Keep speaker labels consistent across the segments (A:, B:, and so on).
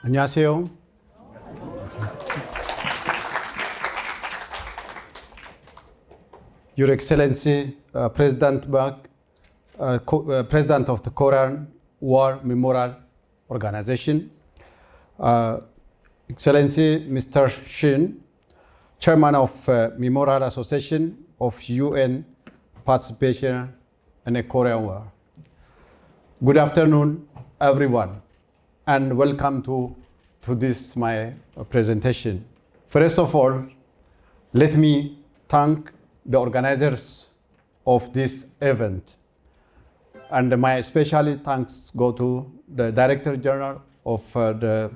A: 안녕하세요. Your Excellency, President Mark, President of the Korean War Memorial Organization, Excellency Mr. Shin, Chairman of Memorial Association of UN Participation in the Korean War. Good afternoon, everyone, and welcome to this my presentation. First of all, let me thank the organizers of this event, and my special thanks go to the Director General of the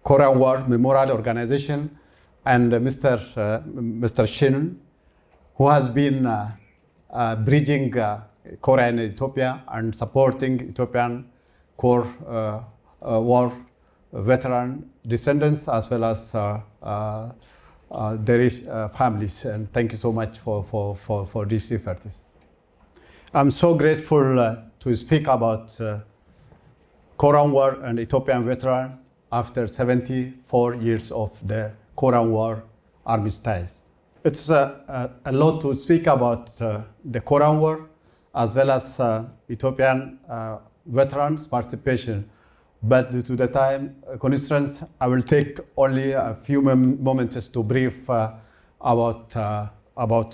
A: Korean War Memorial Organization and Mr. Shin, who has been bridging Korea and Ethiopia and supporting Ethiopian War veteran descendants as well as their families. And thank you so much for this effort. I'm so grateful to speak about Korean War and Ethiopian veteran after 74 years of the Korean War armistice. It's a lot to speak about the Korean War as well as Ethiopian veterans' participation. But due to the time constraints, I will take only a few moments to brief about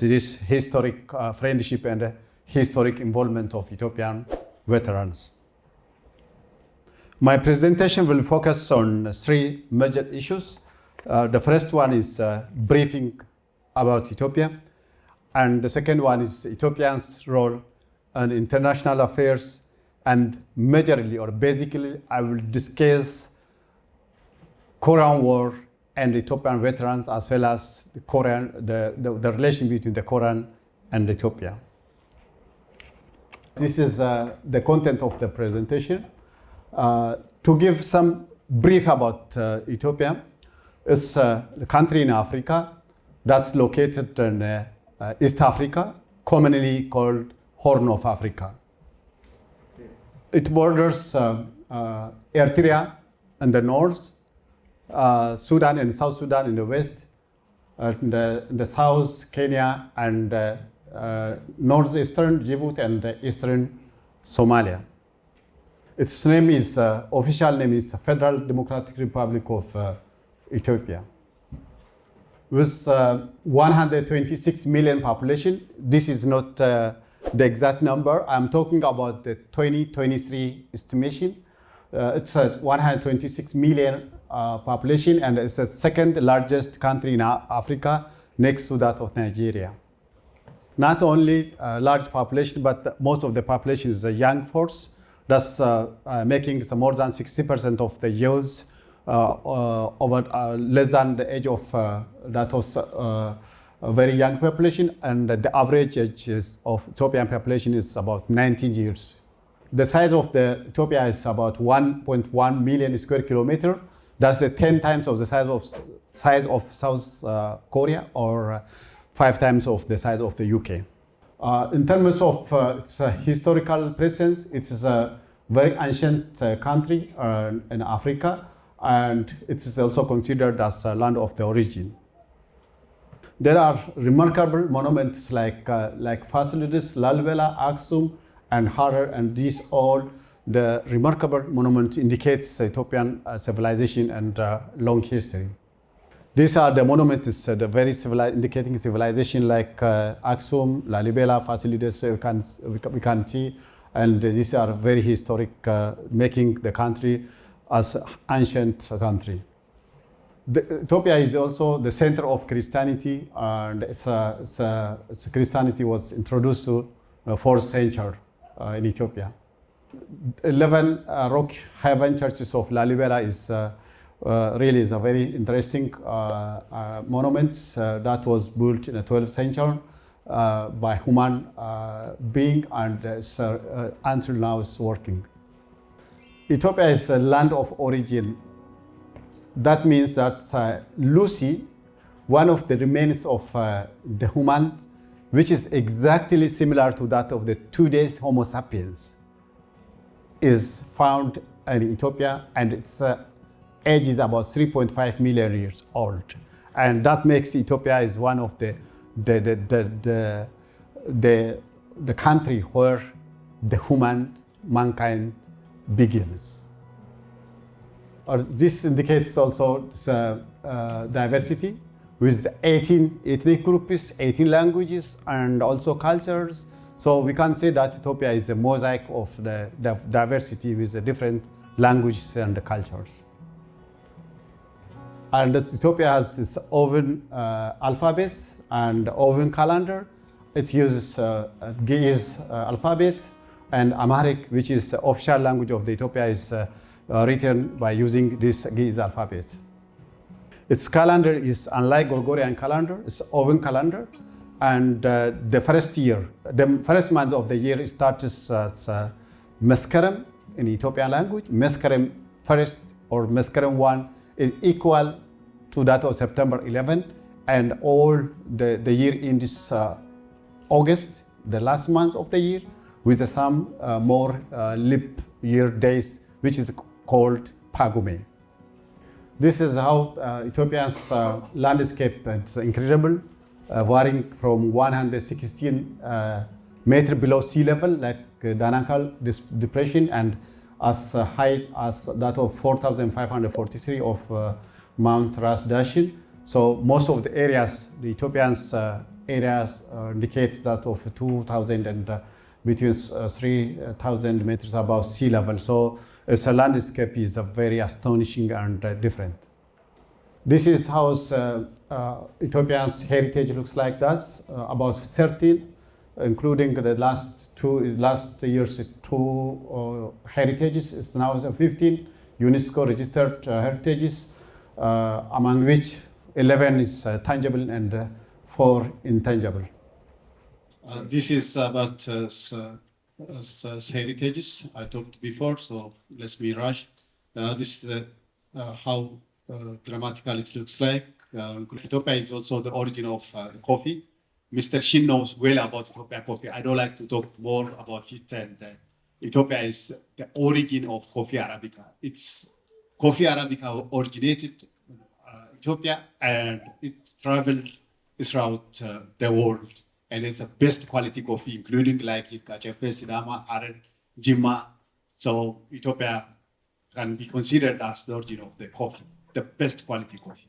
A: this historic friendship and historic involvement of Ethiopian veterans. My presentation will focus on three major issues. The first one is briefing about Ethiopia, and the second one is Ethiopia's role in international affairs, and majorly or basically I will discuss Korean War and Ethiopian veterans as well as the relation between the Korean and Ethiopia. This is the content of the presentation. To give some brief about Ethiopia, it's a country in Africa that's located in East Africa, commonly called Horn of Africa. It borders Eritrea in the north, Sudan and South Sudan in the west, in the south Kenya, and northeastern Djibouti and eastern Somalia. Its name is official name is Federal Democratic Republic of Ethiopia. With 126 million population, this is not the exact number. I'm talking about the 2023 estimation. It's a 126 million population, and it's the second largest country in Africa, next to that of Nigeria. Not only a large population, but most of the population is a young force. That's making more than 60% of the youth over less than the age of that was a very young population, and the average age of Ethiopian population is about 19 years. The size of the Ethiopia is about 1.1 million square kilometer. That's 10 times of the size of South Korea, or 5 times of the size of the UK. In terms of its historical presence, it is a very ancient country in Africa, and it is also considered as a land of the origin. There are remarkable monuments like Fasilides, Lalibela, Aksum, and Harar, and these all the remarkable monuments indicates Ethiopian civilization and long history. These are the monuments, the very indicating civilization like Aksum, Lalibela, Fasilides, we can see, and these are very historic, making the country as ancient country. Ethiopia is also the center of Christianity, and Christianity was introduced to 4th century in Ethiopia. 11 rock heaven churches of Lalibela is really is a very interesting monument that was built in the 12th century by human being, and until now is working. Ethiopia is a land of origin. That means that Lucy, one of the remains of the human, which is exactly similar to that of the today's Homo sapiens, is found in Ethiopia, and its age is about 3.5 million years old, and that makes Ethiopia is one of the country where the mankind begins. This indicates also diversity with 18 ethnic groups, 18 languages, and also cultures. So we can say that Ethiopia is a mosaic of the diversity with the different languages and cultures. And Ethiopia has its own alphabet and own calendar. It uses Ge'ez alphabet, and Amharic, which is the official language of Ethiopia, is written by using this Ge'ez alphabet. Its calendar is unlike Gregorian calendar, it's own calendar. And the first month of the year starts as Meskerem in Ethiopian language. Meskerem first or Meskerem 1 is equal to that of September 11, and all the year ends August, the last month of the year, with some more leap year days, which is called Pagume. This is how Ethiopia's landscape is incredible, varying from 116 meters below sea level, like Danakal depression, and as high as that of 4,543 of Mount Ras Dashin. So most of the areas, the Ethiopians areas indicates that of 2,000 and between 3,000 meters above sea level. So its landscape is very astonishing and different. This is how Ethiopia's heritage looks like. That's about 13, including the last year's two heritages. It's now 15 UNESCO registered heritages, among which 11 is tangible and 4 intangible. This is about heritages I talked before, so let me rush. This is how grammatical it looks like. Ethiopia is also the origin of coffee. Mr. Shin knows well about Ethiopia coffee. I don't like to talk more about it. And Ethiopia is the origin of coffee Arabica. It's coffee Arabica originated in Ethiopia, and it traveled throughout the world. And it's the best quality coffee, including like Kachepe, Sidama, Aren, Jimma. So Ethiopia can be considered as the origin of the coffee, the best quality coffee.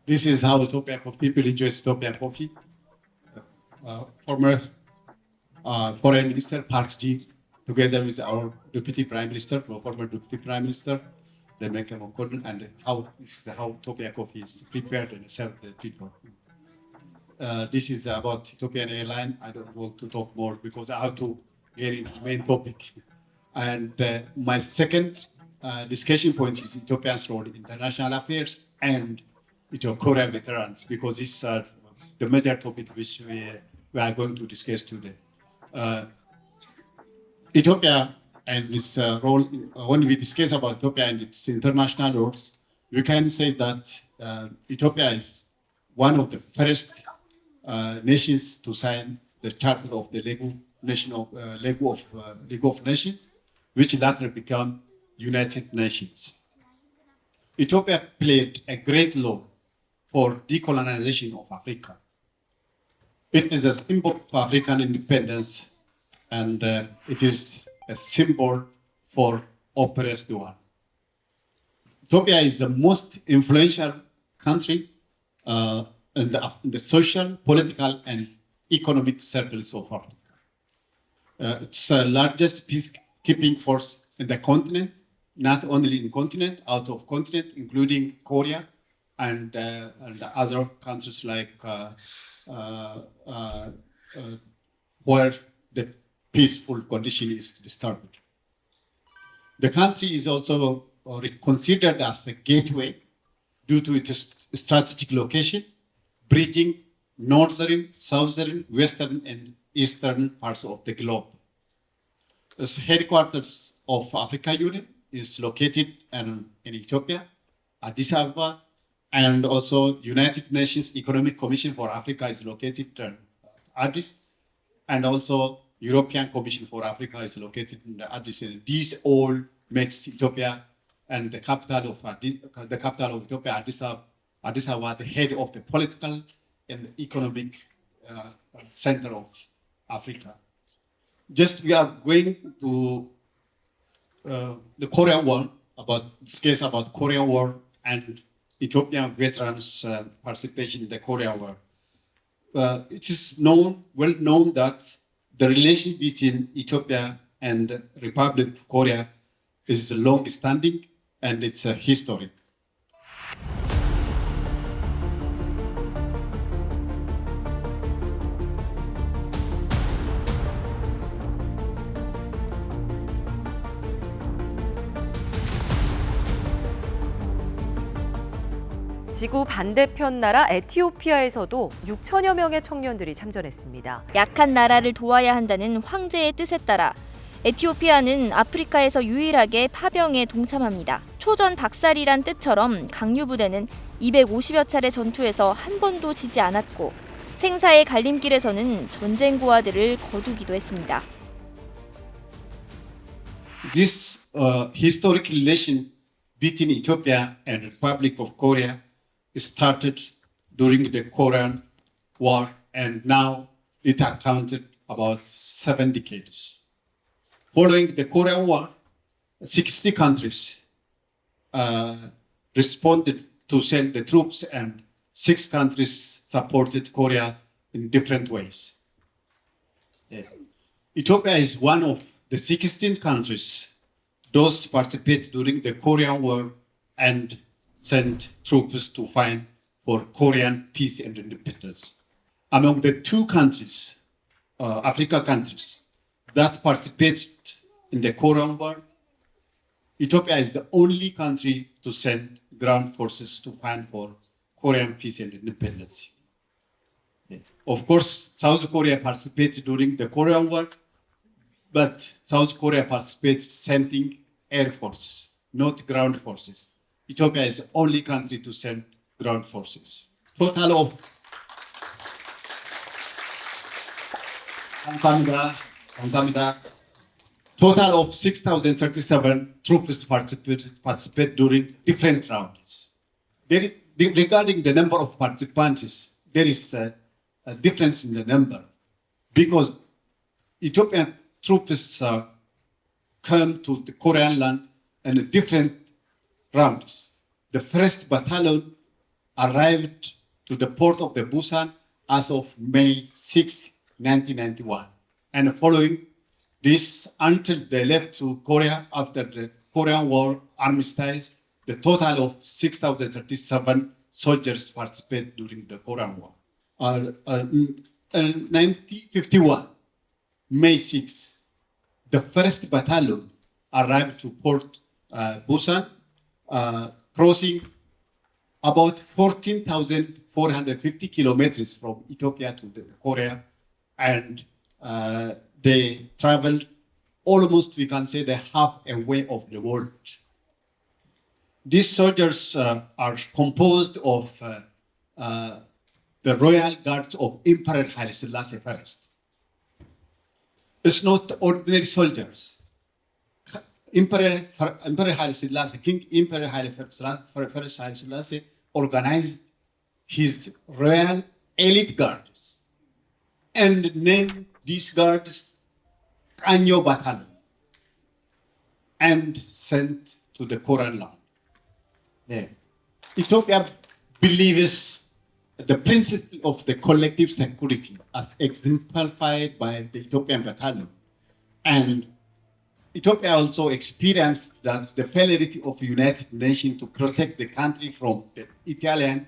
A: This is how Ethiopian people enjoy Ethiopian coffee. Former Foreign Minister Park Ji, together with our Deputy Prime Minister, former Deputy Prime Minister, they make a concordance, and how Ethiopian coffee is prepared and served to the people. This is about Ethiopian airline. I don't want to talk more because I have to get into the main topic. And my second discussion point is Ethiopia's role in international affairs and Korean veterans, because this is the major topic which we are going to discuss today. Ethiopia and its role, when we discuss about Ethiopia and its international roles, we can say that Ethiopia is one of the first nations to sign the Charter of the League of Nations, which later became United Nations. Ethiopia played a great role for decolonization of Africa. It is a symbol of African independence, and it is a symbol for oppressed one. Ethiopia is the most influential country in the social, political, and economic circles of Africa. It's the largest peacekeeping force in the continent, not only in the continent, out of continent, including Korea and other countries like where the peaceful condition is disturbed. The country is also considered as a gateway due to its strategic location, bridging northern, southern, western, and eastern parts of the globe. The headquarters of Africa Union is located in Ethiopia, Addis Ababa, and also United Nations Economic Commission for Africa is located in Addis, and also European Commission for Africa is located in Addis. These all makes Ethiopia and the capital of Ethiopia, Addis Ababa, the head of the political and economic center of Africa. Just we are going to the Korean War, about Korean War and Ethiopian veterans' participation in the Korean War. It is well known that the relation between Ethiopia and the Republic of Korea is long-standing and it's historic.
B: 지구 반대편 나라 에티오피아에서도 6천여 명의 청년들이 참전했습니다.
C: 약한 나라를 도와야 한다는 황제의 뜻에 따라 에티오피아는 아프리카에서 유일하게 파병에 동참합니다. 초전 박살이란 뜻처럼 강류부대는 250여 차례 전투에서 한 번도 지지 않았고 생사의 갈림길에서는 전쟁 고아들을 거두기도 했습니다.
A: This historic relation between Ethiopia and the Republic of Korea started during the Korean War, and now it accounted about 7 decades. Following the Korean War, 60 countries responded to send the troops, and 6 countries supported Korea in different ways. Ethiopia is one of the 16 countries those participate during the Korean War and sent troops to fight for Korean peace and independence. Among the 2 countries, Africa countries, that participated in the Korean War, Ethiopia is the only country to send ground forces to fight for Korean peace and independence. Of course, South Korea participated during the Korean War, but South Korea participates sending air forces, not ground forces. Ethiopia is the only country to send ground forces. Total of 6,037 troops participate during different rounds. Regarding the number of participants, there is a difference in the number because Ethiopian troops come to the Korean land in different rounds. The first battalion arrived to the port of the Busan as of May 6, 1991. And following this, until they left to Korea after the Korean War armistice, the total of 6,037 soldiers participated during the Korean War. In 1951, May 6, the first battalion arrived to Port Busan, crossing about 14,450 kilometers from Ethiopia to Korea, and they traveled almost, we can say, the halfway of the world. These soldiers are composed of the Royal Guards of Emperor Haile Selassie I. It's not ordinary soldiers. Emperor Haile Selassie, King Emperor Haile Selassie organized his royal elite guards and named these guards Kanyo Battalion and sent to the Korean land. Ethiopia believes the principle of the collective security as exemplified by the Ethiopian battalion. And Ethiopia also experienced that the failure of the United Nations to protect the country from the Italian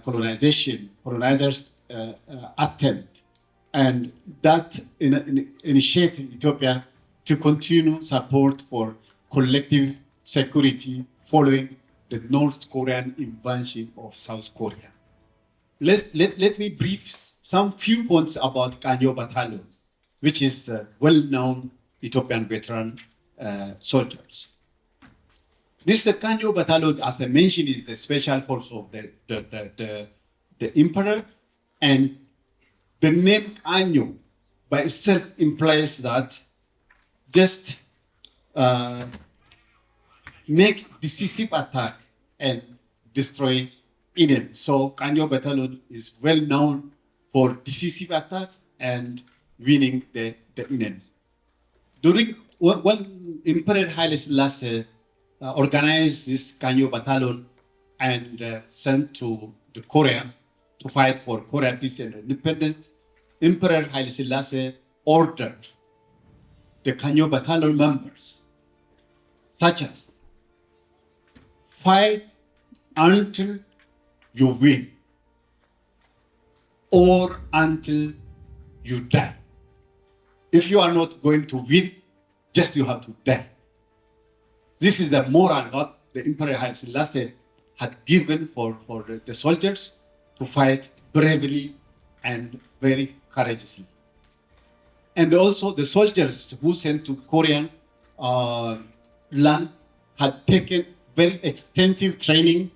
A: colonizers' attempt. And that initiated Ethiopia to continue support for collective security following the North Korean invasion of South Korea. Let me brief some few points about Kanyo Battalion, which is well-known Ethiopian veteran soldiers. This Kanyo Battalion, as I mentioned, is a special force of the emperor, and the name Kanyo by itself implies that just
D: make decisive attack and destroy enemies. So Kanyo Battalion is well known for decisive attack and winning the enemy. During when Emperor Haile Selassie organized this Kanyo Battalion and sent to the Korea to fight for Korea peace and independence, Emperor Haile Selassie ordered the Kanyo Battalion members, such as fight until you win or until you die. If you are not going to win, just you have to die. This is the moral that the Emperor Haile Selassie had given for the soldiers to fight bravely and very courageously. And also the soldiers who sent to Korean land had taken very extensive training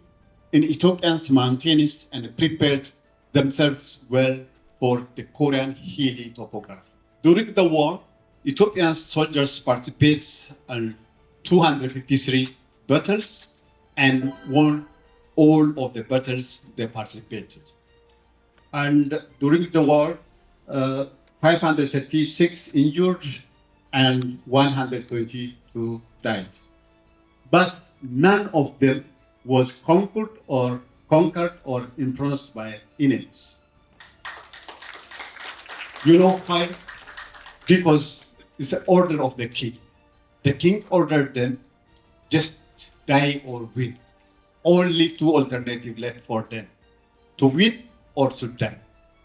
D: in Ethiopian's mountains and prepared themselves well for the Korean hilly topography. During the war, Ethiopian soldiers participated in 253 battles and won all of the battles they participated. And during the war, 536 injured and 122 died. But none of them was conquered or influenced by enemies. You know why? Because it's an order of the king. The king ordered them just die or win. Only two alternatives left for them: to win or to die.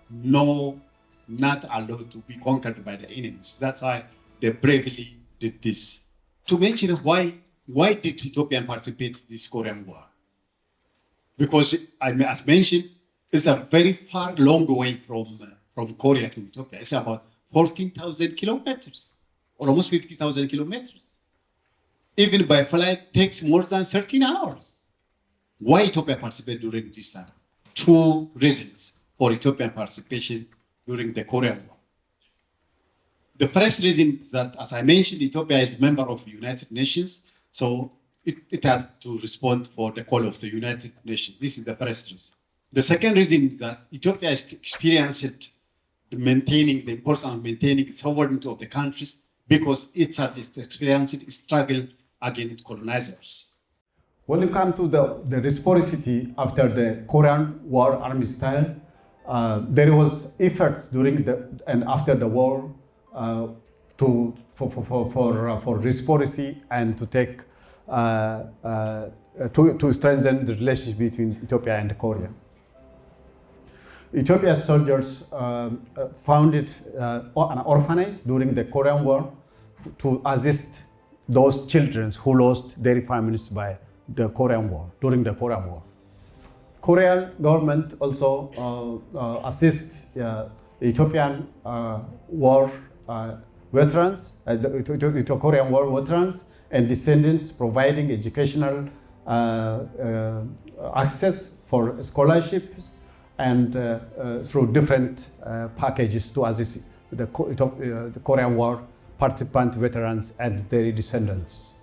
D: No, not allowed to be conquered by the enemies. That's why they bravely did this. To mention why did Ethiopian participate in this Korean War? Because, as mentioned, it's a very far, long way from Korea to Ethiopia. It's about 14,000 kilometers, or almost 50,000 kilometers. Even by flight, takes more than 13 hours. Why Ethiopia participated during this time? Two reasons for Ethiopian participation during the Korean War. The first reason is that, as I mentioned, Ethiopia is a member of the United Nations, so it had to respond for the call of the United Nations. This is the first reason. The second reason is that Ethiopia has experienced the importance of maintaining the sovereignty of the countries because it had experienced struggle against colonizers.
A: When you come to the reciprocity after the Korean War armistice, there was efforts during and after the war for reciprocity and to take to strengthen the relationship between Ethiopia and Korea. Ethiopia's soldiers founded an orphanage during the Korean War to assist those children who lost their families by the Korean War, during the Korean War. Korean government also assists Ethiopian war veterans, the Korean War veterans and descendants, providing educational access for scholarships and through different packages to assist the Korean War participant veterans and their descendants.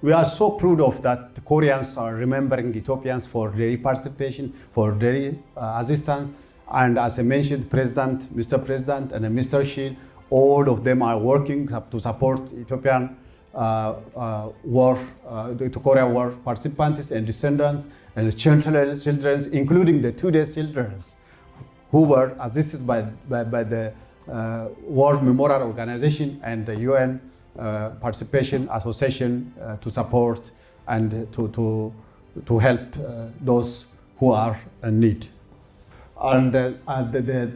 A: We are so proud of that. The Koreans are remembering Ethiopians for their participation, for their assistance, and as I mentioned, Mr. President and Mr. Shi, all of them are working to support Ethiopian the Korean War participants and descendants and children, including the 2 days children who were assisted by the War Memorial Organization and the UN Participation Association to support and to help those who are in need. And the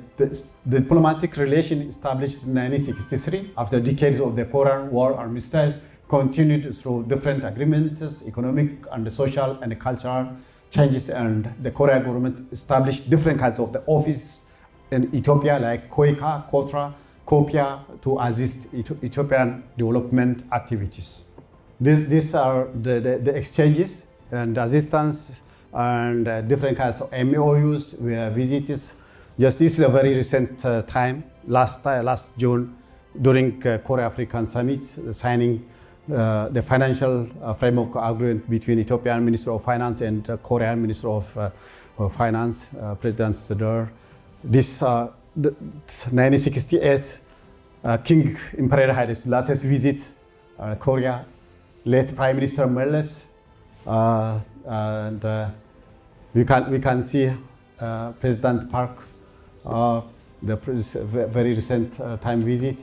A: diplomatic relation established in 1963 after decades of the Korean War armistice continued through different agreements, economic and social and cultural changes, and the Korean government established different kinds of the office in Ethiopia like KOIKA, KOTRA, KOPIA to assist Ethiopian development activities. These are the exchanges and assistance and different kinds of MOUs, visits. Just this is a very recent time, last June, during Korea-African Summit, signing the financial framework agreement between Ethiopian Minister of Finance and Korean Minister of Finance, President Seder. This 1968 King Emperor Haile Selassie's visit Korea, late Prime Minister Meles, and we can see President Park, the very recent time visit,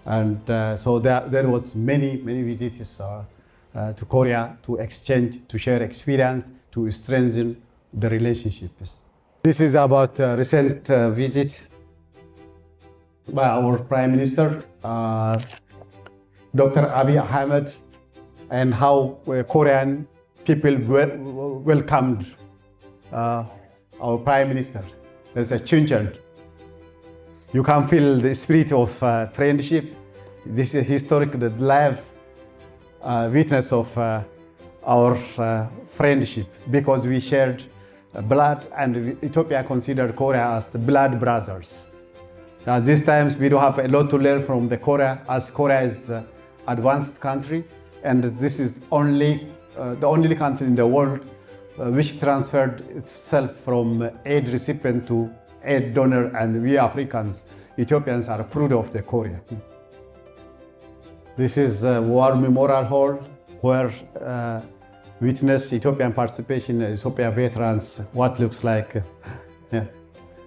A: and so there was many visits to Korea to exchange, to share experience, to strengthen the relationships. This is about a recent visit by our Prime Minister, Dr. Abiy Ahmed, and how Korean people welcomed our Prime Minister. There's a change. You can feel the spirit of friendship. This is historic, the live witness of our friendship, because we shared blood, and Ethiopia considered Korea as blood brothers. Now, these times we do have a lot to learn from the Korea, as Korea is an advanced country, and this is the only country in the world which transferred itself from aid recipient to aid donor, and we Africans, Ethiopians, are proud of the Korea. This is a War Memorial Hall where witness Ethiopian participation in Ethiopia veterans, what looks like,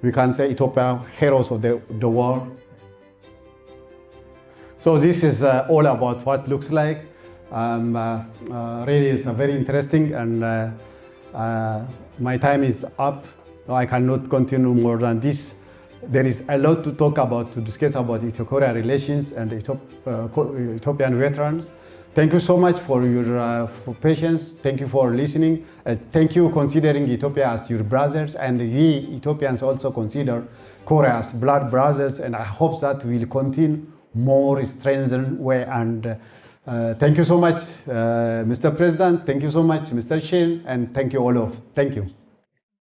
A: we can say Ethiopian heroes of the war. So this is all about what looks like. Really it's very interesting, and my time is up. I cannot continue more than this. There is a lot to talk about, to discuss about Ethio-Korea relations and Ethiopian veterans. Thank you so much for your for patience. Thank you for listening. Thank you considering Ethiopia as your brothers, and we Ethiopians also consider Korea as blood brothers, and I hope that will continue more strengthened way. And thank you so much, Mr. President. Thank you so much, Mr. Shin, and thank you.